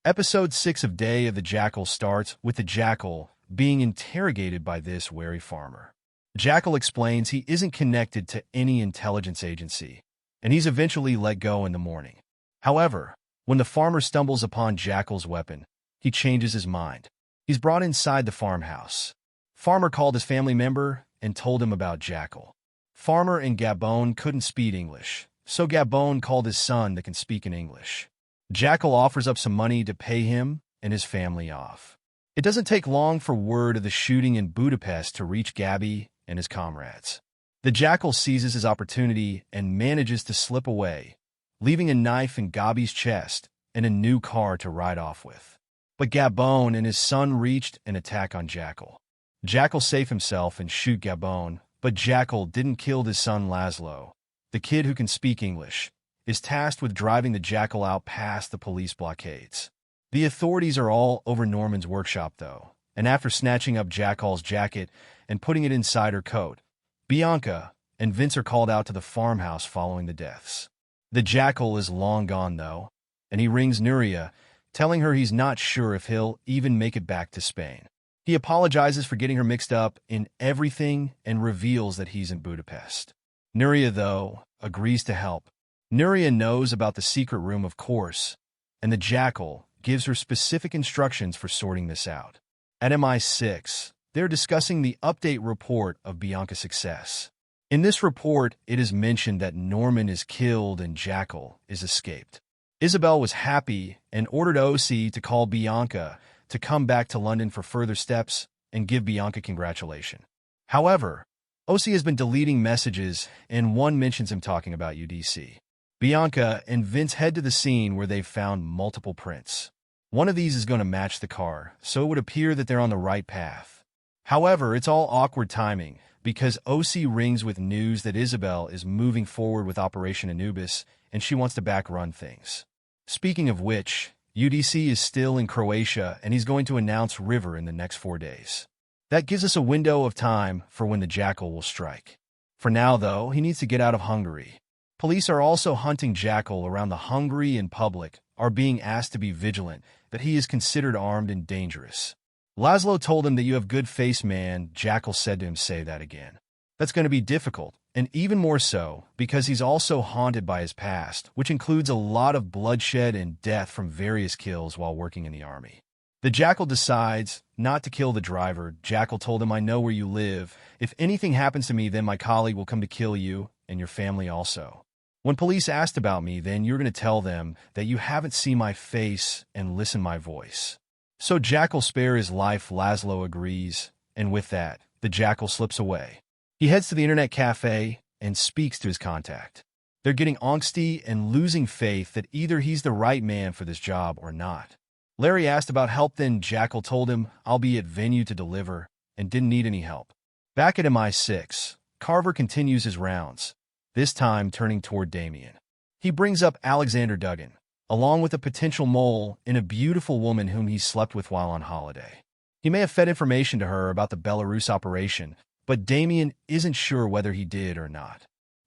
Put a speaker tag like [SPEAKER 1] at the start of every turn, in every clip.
[SPEAKER 1] Episode 6 of Day of the Jackal starts with the Jackal being interrogated by this wary farmer. Jackal explains he isn't connected to any intelligence agency, and he's eventually let go in the morning. However, when the farmer stumbles upon Jackal's weapon, he changes his mind. He's brought inside the farmhouse. Farmer called his family member and told him about Jackal. Farmer and Gabon couldn't speak English, so Gabon called his son that can speak in English. Jackal offers up some money to pay him and his family off. It doesn't take long for word of the shooting in Budapest to reach Gabi and his comrades. The Jackal seizes his opportunity and manages to slip away, leaving a knife in Gabi's chest and a new car to ride off with. But Gabon and his son reached an attack on Jackal. Jackal saved himself and shoot Gabon, but Jackal didn't kill his son Laszlo. The kid who can speak English is tasked with driving the Jackal out past the police blockades. The authorities are all over Norman's workshop, though, and after snatching up Jackal's jacket and putting it inside her coat, Bianca and Vince are called out to the farmhouse following the deaths. The Jackal is long gone, though, and he rings Nuria, telling her he's not sure if he'll even make it back to Spain. He apologizes for getting her mixed up in everything and reveals that he's in Budapest. Nuria, though, agrees to help. Nuria knows about the secret room, of course, and the Jackal gives her specific instructions for sorting this out. At MI6, they're discussing the update report of Bianca's success. In this report, it is mentioned that Norman is killed and Jackal is escaped. Isabel was happy and ordered OC to call Bianca to come back to London for further steps and give Bianca congratulations. However, OC has been deleting messages, and one mentions him talking about UDC. Bianca and Vince head to the scene where they've found multiple prints. One of these is going to match the car, so it would appear that they're on the right path. However, it's all awkward timing, because OC rings with news that Isabel is moving forward with Operation Anubis, and she wants to backrun things. Speaking of which, UDC is still in Croatia, and he's going to announce River in the next 4 days. That gives us a window of time for when the Jackal will strike. For now, though, he needs to get out of Hungary. Police are also hunting Jackal around the Hungary, and public are being asked to be vigilant that he is considered armed and dangerous. Laszlo told him that you have good face, man. Jackal said to him, say that again. That's going to be difficult, and even more so because he's also haunted by his past, which includes a lot of bloodshed and death from various kills while working in the army. The Jackal decides not to kill the driver. Jackal told him, I know where you live. If anything happens to me, then my colleague will come to kill you and your family also. When police asked about me, then you're going to tell them that you haven't seen my face and listen my voice. So Jackal spare his life. Laszlo agrees, and with that, the Jackal slips away. He heads to the internet cafe and speaks to his contact. They're getting angsty and losing faith that either he's the right man for this job or not. Larry asked about help, then Jackal told him, I'll be at venue to deliver, and didn't need any help. Back at MI6, Carver continues his rounds, this time turning toward Damien. He brings up Alexander Duggan, along with a potential mole in a beautiful woman whom he slept with while on holiday. He may have fed information to her about the Belarus operation, but Damien isn't sure whether he did or not.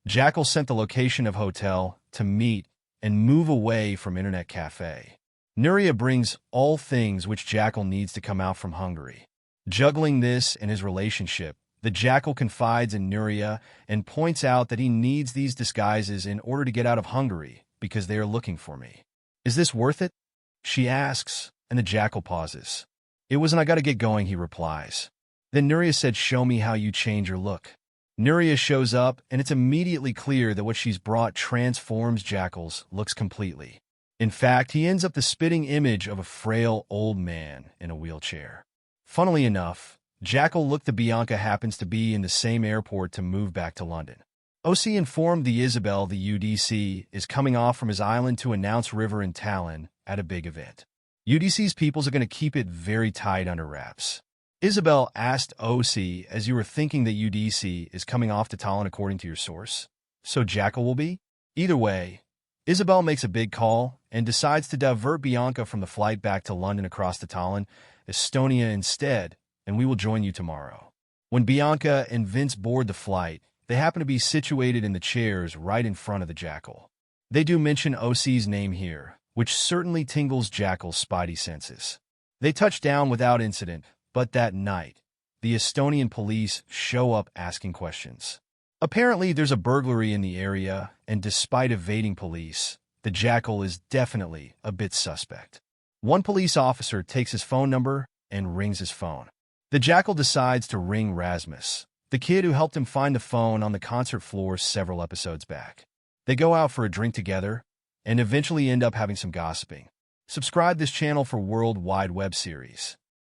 [SPEAKER 1] Jackal sent the location of hotel to meet and move away from internet cafe. Nuria brings all things which Jackal needs to come out from Hungary. Juggling this and his relationship, the Jackal confides in Nuria and points out that he needs these disguises in order to get out of Hungary because they are looking for me. Is this worth it? She asks, and the Jackal pauses. It wasn't. I gotta get going, he replies. Then Nuria said, show me how you change your look. Nuria shows up, and it's immediately clear that what she's brought transforms Jackal's looks completely. In fact, he ends up the spitting image of a frail old man in a wheelchair. Funnily enough, Jackal looked that Bianca happens to be in the same airport to move back to London. OC informed the Isabel the UDC is coming off from his island to announce River in Tallinn at a big event. UDC's peoples are going to keep it very tight under wraps. Isabel asked OC, as you were thinking that UDC is coming off to Tallinn according to your source, so Jackal will be? Either way, Isabel makes a big call and decides to divert Bianca from the flight back to London across to Tallinn, Estonia instead, and we will join you tomorrow. When Bianca and Vince board the flight, they happen to be situated in the chairs right in front of the Jackal. They do mention OC's name here, which certainly tingles Jackal's spidey senses. They touch down without incident, but that night, the Estonian police show up asking questions. Apparently, there's a burglary in the area, and despite evading police, the Jackal is definitely a bit suspect. One police officer takes his phone number and rings his phone. The Jackal decides to ring Rasmus, the kid who helped him find the phone on the concert floor several episodes back. They go out for a drink together and eventually end up having some gossiping. Subscribe this channel for worldwide web series.